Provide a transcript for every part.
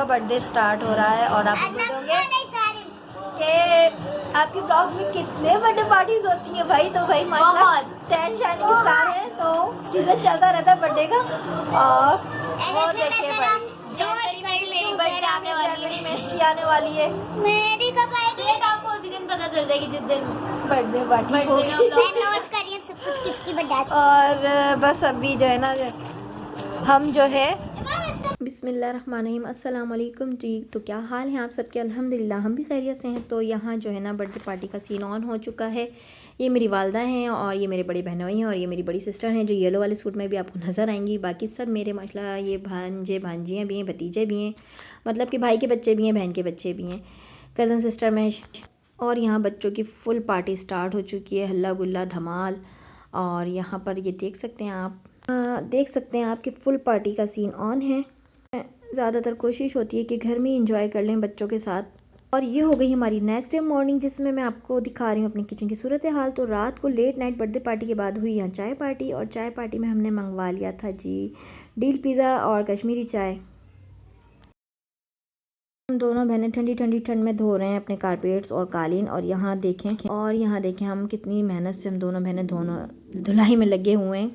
का birthday start हो रहा है और आप बोलोगे कि आपकी ब्लॉग में कितने बर्थडे पार्टीज होती है भाई। तो भाई माशाल्लाह 10 शाइनिंग स्टार है, तो सीजन चलता रहता है बर्थडे का। और देखिए भाई जनवरी में इसकी आने वाली है। मेरी कब आएगी? आपको उसी दिन पता चल जाएगी जिस दिन बर्थडे पार्टी होगी। नोट करिए सब कुछ किसकी बर्थडे। और बस अभी जो है ना हम जो है बिस्मिल्लाहिर्रहमानिर्रहीम अस्सलाम वालेकुम जी। तो क्या हाल है आप सबके? अल्हम्दुलिल्लाह हम भी खैरियत से हैं। तो यहाँ जो है ना बर्थडे पार्टी का सीन ऑन हो चुका है। ये मेरी वालदा हैं और ये मेरे बड़े बहनोई हैं और ये मेरी बड़ी सिस्टर हैं जो येलो वाले सूट में भी आपको नज़र आएंगी। बाकी सब मेरे माशाल्लाह ये भांजे भांजियाँ भी हैं, भतीजे भी हैं, मतलब कि भाई के बच्चे भी हैं, बहन के बच्चे भी हैं, कज़न सिस्टर में। और यहाँ बच्चों की फ़ुल पार्टी स्टार्ट हो चुकी है, हल्ला गुल्ला धमाल। और यहाँ पर ये देख सकते हैं आप कि फ़ुल पार्टी का सीन ऑन है। ज़्यादातर कोशिश होती है कि घर में इंजॉय कर लें बच्चों के साथ। और ये हो गई हमारी नेक्स्ट डे मॉर्निंग, जिसमें मैं आपको दिखा रही हूँ अपनी किचन की सूरत हाल। तो रात को लेट नाइट बर्थडे पार्टी के बाद हुई यहाँ चाय पार्टी, और चाय पार्टी में हमने मंगवा लिया था जी डील पिज़्ज़ा और कश्मीरी चाय। हम दोनों बहनें ठंडी ठंडी ठंड में धो रहे हैं अपने कारपेट्स और कालीन। और यहाँ देखें हम कितनी मेहनत से हम दोनों बहनें धुलाई में लगे हुए हैं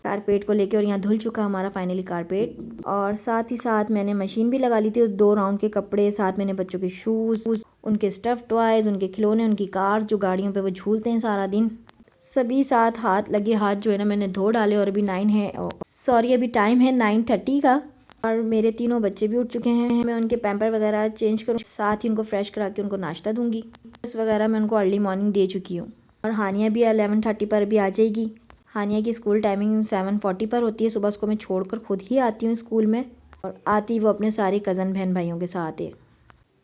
कारपेट को लेके। और यहाँ धुल चुका हमारा फाइनली कारपेट। और साथ ही साथ मैंने मशीन भी लगा ली थी, 2 राउंड के कपड़े, साथ मैंने बच्चों के शूज़, उनके स्टफ़ टॉयज़, उनके खिलौने, उनकी कार जो गाड़ियों पे वो झूलते हैं सारा दिन, सभी साथ हाथ जो है ना मैंने धो डाले। और अभी अभी टाइम है 9:30 का। और मेरे तीनों बच्चे भी उठ चुके हैं। मैं उनके पैम्पर वगैरह चेंज करूँ, साथ ही उनको फ्रेश करा के उनको नाश्ता दूंगी। इस वगैरह मैं उनको अर्ली मॉर्निंग दे चुकी हूँ। और हानिया भी 11:30 पर भी आ जाएगी। हानिया की स्कूल टाइमिंग 7:40 पर होती है। सुबह उसको मैं छोड़कर खुद ही आती हूँ स्कूल में। और आती वो अपने सारे कज़न बहन भाइयों के साथ है,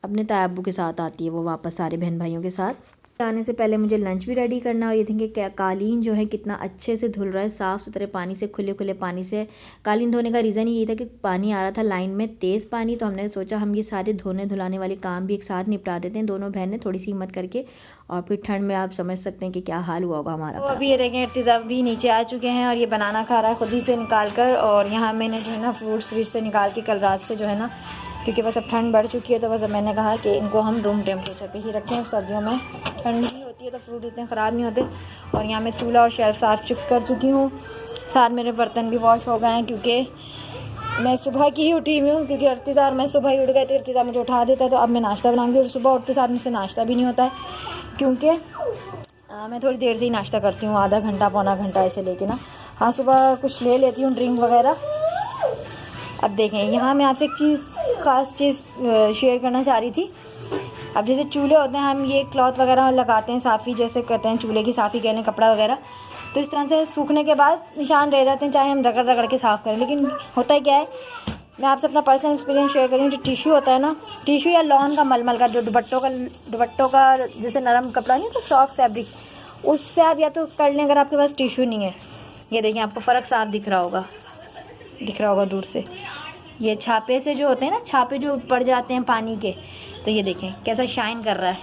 अपने ताया अब्बू के साथ आती है वो वापस सारे बहन भाइयों के साथ। आने से पहले मुझे लंच भी रेडी करना। और ये देखेंगे कालीन जो है कितना अच्छे से धुल रहा है, साफ़ सुथरे पानी से, खुले खुले पानी से। कालीन धोने का रीज़न यही था कि पानी आ रहा था लाइन में, तेज़ पानी। तो हमने सोचा हम ये सारे धोने धुलाने वाले काम भी एक साथ निपटा देते हैं दोनों बहन ने, थोड़ी सी हिम्मत करके। और फिर ठंड में आप समझ सकते हैं कि क्या हाल हुआ होगा हमारा। तो अभी ये देखें इर्तिज़ा भी नीचे आ चुके हैं और ये बनाना खा रहा है खुद ही से निकाल कर। और यहाँ मैंने जो है ना फ्रूट्स फ्रिज से निकाल के कल रात से जो है ना, क्योंकि बस अब ठंड बढ़ चुकी है तो बस अब मैंने कहा कि इनको हम रूम टेम्परेचर पे ही रखें। अब सर्दियों में ठंड नहीं होती है तो फ्रूट इतने ख़राब नहीं होते। और यहाँ मैं चूल्हा और शेल्फ साफ़ कर चुकी हूँ। साथ मेरे बर्तन भी वॉश हो गए हैं, क्योंकि मैं सुबह की ही उठी हुई हूँ, क्योंकि इर्तिज़ा और मैं सुबह ही उठ गए थे। इर्तिज़ा मुझे उठा देता है तो अब मैं नाश्ता बनाऊँगी। और सुबह उठते साथ मुझसे नाश्ता भी नहीं होता है, क्योंकि मैं थोड़ी देर से ही नाश्ता करती हूँ, आधा घंटा पौना घंटा ऐसे लेके ना। हाँ, सुबह कुछ ले लेती हूँ ड्रिंक वगैरह। अब देखें यहाँ मैं आपसे एक ख़ास चीज़ शेयर करना चाह रही थी। अब जैसे चूल्हे होते हैं, हम ये क्लॉथ वगैरह लगाते हैं, साफ़ी जैसे कहते हैं, चूल्हे की साफ़ी कह लें, कपड़ा वगैरह, तो इस तरह से सूखने के बाद निशान रह जाते हैं, चाहे हम रगड़ रगड़ के साफ़ करें। लेकिन होता है क्या है, मैं आपसे अपना पर्सनल एक्सपीरियंस शेयर करूँ। जो टिश्यू होता है ना, टिश्यू या लॉन का मलमल का, जो दुपट्टों का जैसे नरम कपड़ा नहीं, तो सॉफ्ट फैब्रिक, उससे आप या तो कर लें अगर आपके पास टिश्यू नहीं है। ये देखिए आपको फ़र्क साफ दिख रहा होगा दूर से। ये छापे से जो होते हैं ना, छापे जो पड़ जाते हैं पानी के, तो ये देखें कैसा शाइन कर रहा है।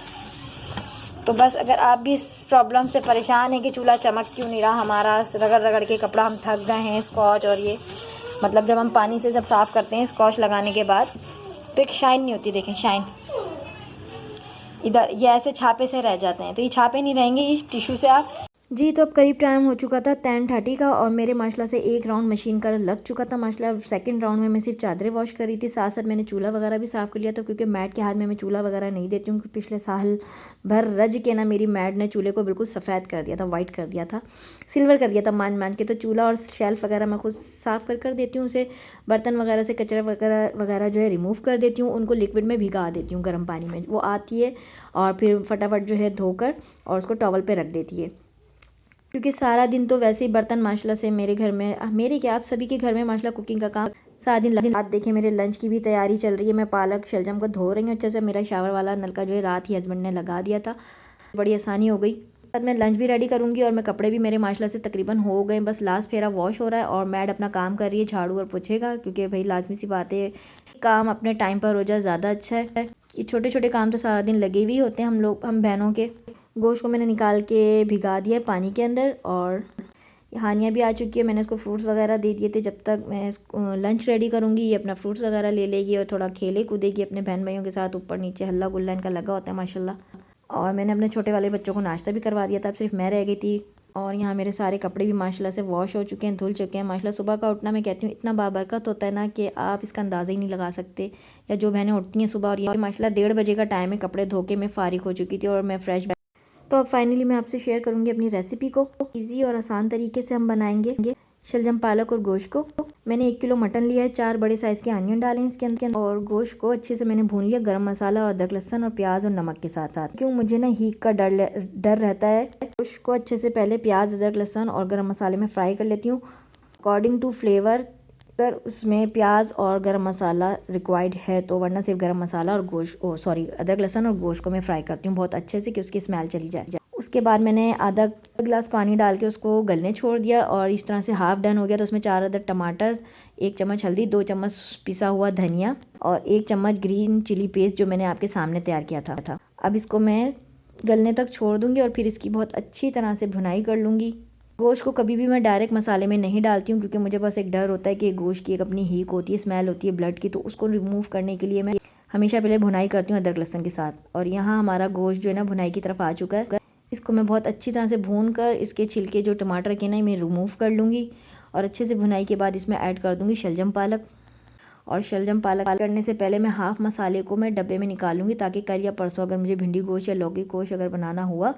तो बस अगर आप भी इस प्रॉब्लम से परेशान हैं कि चूल्हा चमक क्यों नहीं रहा हमारा, रगड़ रगड़ के कपड़ा हम थक गए हैं, स्कॉच और ये मतलब जब हम पानी से जब साफ़ करते हैं स्कॉच लगाने के बाद, तो एक शाइन नहीं होती। देखें शाइन इधर, ये ऐसे छापे से रह जाते हैं, तो ये छापे नहीं रहेंगे ये टिश्यू से आप जी। तो अब करीब टाइम हो चुका था 10:30 का। और मेरे माशाल्लाह से एक राउंड मशीन का लग चुका था माशाल्लाह। सेकंड राउंड में मैं सिर्फ चादरें वॉश कर रही थी, साथ साथ मैंने चूल्हा वगैरह भी साफ़ कर लिया था, क्योंकि मैट के हाथ में मैं चूल्हा वगैरह नहीं देती हूँ। पिछले साल भर रज के ना मेरी मैट ने चूल्हे को बिल्कुल सफ़ेद कर दिया था, वाइट कर दिया था, सिल्वर कर दिया था मान के। तो चूल्हा और शेल्फ़ वगैरह मैं खुद साफ़ कर देती हूँ, उसे बर्तन वगैरह से कचरा वगैरह जो है रिमूव कर देती हूँ, उनको लिक्विड में भिगा देती हूँ गर्म पानी में, वो आती है और फिर फटाफट जो है धोकर और उसको टॉवल पर रख देती है। क्योंकि सारा दिन तो वैसे ही बर्तन माशाल्लाह से मेरे घर में, मेरे क्या आप सभी के घर में माशाल्लाह कुकिंग का काम सारा दिन। रात देखें मेरे लंच की भी तैयारी चल रही है। मैं पालक शलजम को धो रही हूँ अच्छे से। मेरा शावर वाला नलका जो है रात ही हस्बैंड ने लगा दिया था, बड़ी आसानी हो गई। बाद मैं लंच भी रेडी करूँगी। और मैं कपड़े भी मेरे माशाल्लाह से तकरीबन हो गए, बस लास्ट फेरा वॉश हो रहा है। और मैड अपना काम कर रही है, झाड़ू और पोछेगा, क्योंकि भाई लाजमी सी बात है, काम अपने टाइम पर हो जाए ज़्यादा अच्छा है। ये छोटे छोटे काम तो सारा दिन लगे हुए होते हैं हम बहनों के। गोश्त को मैंने निकाल के भिगा दिया पानी के अंदर। और हानिया भी आ चुकी है, मैंने इसको फ्रूट्स वगैरह दे दिए थे। जब तक मैं इसको लंच रेडी करूँगी ये अपना फ्रूट्स वगैरह ले लेगी और थोड़ा खेले कूदेगी अपने बहन भाइयों के साथ। ऊपर नीचे हल्ला गुल्ला इनका लगा होता है माशाल्लाह। और मैंने अपने छोटे वाले बच्चों को नाश्ता भी करवा दिया था, अब सिर्फ मैं रह गई थी। और यहाँ मेरे सारे कपड़े भी माशाल्लाह से वॉश हो चुके हैं, धुल चुके हैं माशाल्लाह। सुबह का उठना मैं कहती हूँ इतना बाबरकत होता है ना कि आप इसका अंदाज़ा ही नहीं लगा सकते। या जो बहनें उठती हैं सुबह, और ये माशाल्लाह 1:30 बजे का टाइम है, कपड़े धो के मैं फ़ारिग हो चुकी थी और मैं फ्रेश। तो अब फाइनली मैं आपसे शेयर करूँगी अपनी रेसिपी को। ईजी और आसान तरीके से हम बनाएंगे शलजम पालक और गोश्त को। मैंने 1 किलो मटन लिया है, 4 बड़े साइज़ के अनियन डालें इसके अंदर, और गोश्त को अच्छे से मैंने भून लिया गरम मसाला और अदरक लहसुन और प्याज और नमक के साथ। क्यों मुझे ना हीट का डर रहता है। गोश्त को अच्छे से पहले प्याज अदरक लहसुन और गरम मसाले में फ्राई कर लेती हूँ अकॉर्डिंग टू फ्लेवर। अगर उसमें प्याज और गरम मसाला रिक्वायर्ड है तो, वरना सिर्फ गरम मसाला और अदरक लहसुन और गोश्त को मैं फ्राई करती हूँ बहुत अच्छे से कि उसकी स्मेल चली जाए। उसके बाद मैंने आधा गिलास पानी डाल के उसको गलने छोड़ दिया, और इस तरह से हाफ डन हो गया तो उसमें 4 अदद टमाटर, 1 चम्मच हल्दी, 2 चम्मच पिसा हुआ धनिया और 1 चम्मच ग्रीन चिली पेस्ट जो मैंने आपके सामने तैयार किया था। अब इसको मैं गलने तक छोड़ दूँगी और फिर इसकी बहुत अच्छी तरह से भुनाई कर लूँगी। गोश्त को कभी भी मैं डायरेक्ट मसाले में नहीं डालती हूँ, क्योंकि मुझे बस एक डर होता है कि गोश्त की एक अपनी हीक होती है, स्मेल होती है ब्लड की, तो उसको रिमूव करने के लिए मैं हमेशा पहले भुनाई करती हूँ अदरक लहसुन के साथ। और यहाँ हमारा गोश्त जो है ना भुनाई की तरफ आ चुका है। इसको मैं बहुत अच्छी तरह से भून कर इसके छिलके जो टमाटर के ना मैं रिमूव कर लूँगी, और अच्छे से भुनाई के बाद इसमें ऐड कर दूँगी शलजम पालक। और शलजम पालक करने से पहले मैं हाफ़ मसाले को मैं डब्बे में निकालूंगी, ताकि कल या परसों अगर मुझे भिंडी गोश्त या लौकी गोश्त अगर बनाना हुआ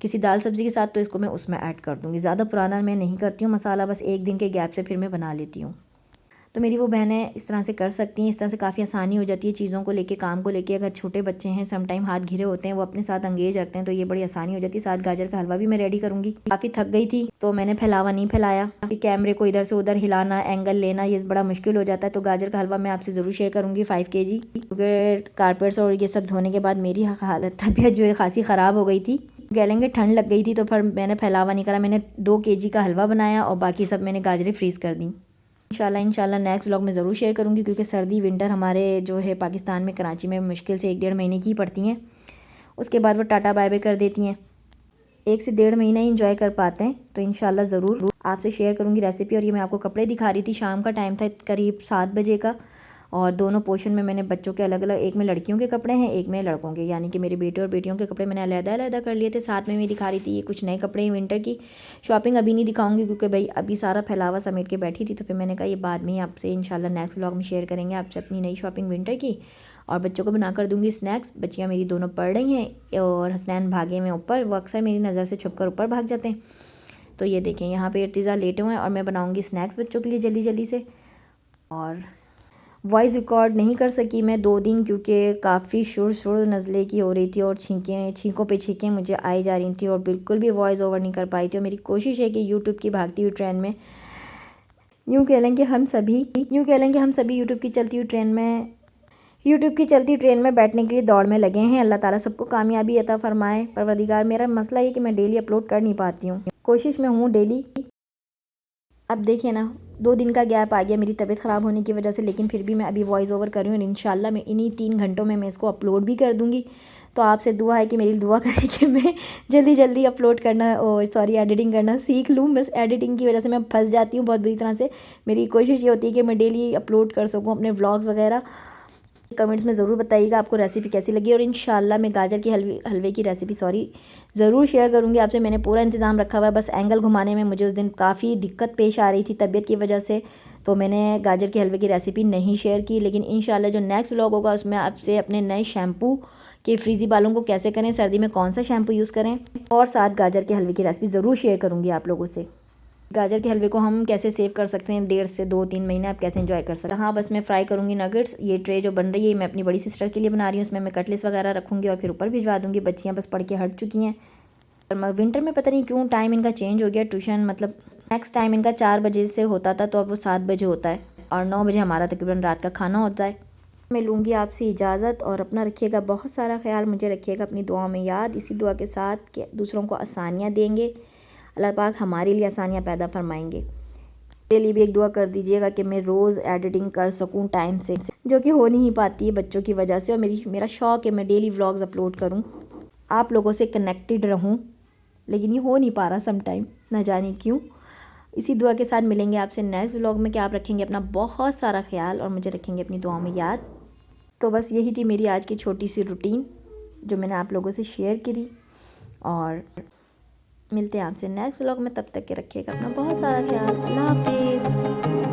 किसी दाल सब्ज़ी के साथ तो इसको मैं उसमें ऐड कर दूँगी। ज़्यादा पुराना मैं नहीं करती हूँ मसाला, बस 1 दिन के गैप से फिर मैं बना लेती हूँ। तो मेरी वो बहनें इस तरह से कर सकती हैं, इस तरह से काफ़ी आसानी हो जाती है चीज़ों को लेके, काम को लेके। अगर छोटे बच्चे हैं, सम टाइम हाथ घिरे होते हैं, वो अपने साथ अंगेज रखते हैं, तो ये बड़ी आसानी हो जाती है। साथ गाजर का हलवा भी मैं रेडी करूँगी। काफ़ी थक गई थी तो मैंने फैलावा नहीं फैलाया, कैमरे को इधर से उधर हिलाना, एंगल लेना ये बड़ा मुश्किल हो जाता है। तो गाजर का हलवा मैं आपसे ज़रूर शेयर करूँगी 5 kg, क्योंकि कारपेट्स और ये सब धोने के बाद मेरी हालत तबीयत जो है खासी ख़राब हो गई थी। गैलेंगे ठंड लग गई थी, तो फिर मैंने फैलावा नहीं करा, मैंने 2 kg का हलवा बनाया और बाकी सब मैंने गाजरें फ्रीज़ कर दी। इंशाल्लाह नेक्स्ट व्लॉग में ज़रूर शेयर करूँगी, क्योंकि सर्दी विंटर हमारे जो है पाकिस्तान में कराची में मुश्किल से 1-1.5 महीने की पड़ती हैं। उसके बाद वो टाटा बाय बाय कर देती हैं, 1 से 1.5 महीना ही इंजॉय कर पाते हैं। तो इंशाल्लाह ज़रूर आपसे शेयर करूँगी रेसिपी। और ये मैं आपको कपड़े दिखा रही थी, शाम का टाइम था करीब 7 बजे का, और दोनों पोर्शन में मैंने बच्चों के अलग अलग, एक में लड़कियों के कपड़े हैं, एक में लड़कों के, यानी कि मेरे बेटे और बेटियों के कपड़े मैंने अलग-अलग कर लिए थे। साथ में मैं दिखा रही थी ये कुछ नए कपड़े हैं विंटर की। शॉपिंग अभी नहीं दिखाऊंगी क्योंकि भाई अभी सारा फैलावा समेट के बैठी थी, तो फिर मैंने कहा ये बाद में ही आपसे इंशाल्लाह नेक्स्ट व्लॉग में शेयर करेंगे आपसे अपनी नई शॉपिंग विंटर की। और बच्चों को बना कर दूँगी स्नैक्स। बच्चियाँ मेरी दोनों पढ़ रही हैं और हसनैन भागे में ऊपर, वो अक्सर मेरी नज़र से छुप कर ऊपर भाग जाते हैं। तो ये देखें यहाँ पे इर्तिज़ा लेटे हुए हैं और मैं बनाऊँगी स्नैक्स बच्चों के लिए जल्दी जल्दी से। और वॉइस रिकॉर्ड नहीं कर सकी मैं 2 दिन, क्योंकि काफ़ी शुरू नज़ले की हो रही थी और छींकों पे छींकें मुझे आई जा रही थी, और बिल्कुल भी वॉइस ओवर नहीं कर पाई थी। और मेरी कोशिश है कि यूट्यूब की भागती हुई ट्रेन में, यूँ कह लें कि हम सभी यूट्यूब की चलती हुई ट्रेन में बैठने के लिए दौड़ में लगे हैं। अल्लाह ताला सबको कामयाबी अता फरमाए परवरदिगार। मेरा मसला ये कि मैं डेली अपलोड कर नहीं पाती हूँ, कोशिश में हूँ डेली। अब देखिए ना 2 दिन का गैप आ गया मेरी तबीयत ख़राब होने की वजह से, लेकिन फिर भी मैं अभी वॉइस ओवर कर रही हूँ और इंशाल्लाह मैं इन्हीं 3 घंटों में मैं इसको अपलोड भी कर दूँगी। तो आपसे दुआ है कि मेरी दुआ करें कि मैं जल्दी अपलोड करना एडिटिंग करना सीख लूँ। बस एडिटिंग की वजह से मैं फंस जाती हूँ बहुत बुरी तरह से। मेरी कोशिश ये होती है कि मैं डेली अपलोड कर सकूँ अपने व्लॉग्स वगैरह। कमेंट्स में ज़रूर बताइएगा आपको रेसिपी कैसी लगी, और इंशाल्लाह मैं गाजर की हलवे की रेसिपी ज़रूर शेयर करूँगी आपसे। मैंने पूरा इंतज़ाम रखा हुआ है, बस एंगल घुमाने में मुझे उस दिन काफ़ी दिक्कत पेश आ रही थी तबीयत की वजह से, तो मैंने गाजर के हलवे की रेसिपी नहीं शेयर की। लेकिन इंशाल्लाह जो नेक्स्ट व्लॉग होगा उसमें आपसे अपने नए शैम्पू के फ्रीज़ी बालों को कैसे करें, सर्दी में कौन सा शैम्पू यूज़ करें, और साथ गाजर के हलवे की रेसिपी ज़रूर शेयर करूँगी आप लोगों से। गाजर के हलवे को हम कैसे सेव कर सकते हैं 1.5 से 2-3 महीने, आप कैसे एंजॉय कर सकते हैं। हाँ बस मैं फ्राई करूँगी नगेट्स। ये ट्रे जो बन रही है मैं अपनी बड़ी सिस्टर के लिए बना रही हूँ, उसमें मैं कटलेट्स वगैरह रखूँगी और फिर ऊपर भिजवा दूँगी। बच्चियाँ बस पढ़ के हट चुकी हैं। विंटर में पता नहीं क्यों टाइम इनका चेंज हो गया, ट्यूशन मतलब नेक्स्ट टाइम इनका 4 बजे से होता था, तो अब वो 7 बजे होता है, और 9 बजे हमारा तकरीबन रात का खाना होता है। मैं लूँगी आपसे इजाज़त, और अपना रखिएगा बहुत सारा ख्याल, मुझे रखिएगा अपनी दुआ में याद। इसी दुआ के साथ कि दूसरों को आसानियाँ देंगे, अल्लाह पाक हमारे लिए आसानियाँ पैदा फरमाएंगे। मेरे लिए भी एक दुआ कर दीजिएगा कि मैं रोज़ एडिटिंग कर सकूं टाइम से, जो कि हो नहीं पाती है बच्चों की वजह से। और मेरा शौक़ है मैं डेली व्लॉग्स अपलोड करूं, आप लोगों से कनेक्टेड रहूं, लेकिन ये हो नहीं पा रहा सम टाइम, ना जाने क्यों। इसी दुआ के साथ मिलेंगे आपसे नेक्स्ट व्लॉग में कि आप रखेंगे अपना बहुत सारा ख्याल और मुझे रखेंगे अपनी दुआओं में याद। तो बस यही थी मेरी आज की छोटी सी रूटीन जो मैंने आप लोगों से शेयर करी, और मिलते हैं आपसे नेक्स्ट व्लॉग में। तब तक के रखिएगा अपना बहुत सारा ख्याल। अल्लाह हाफिज़।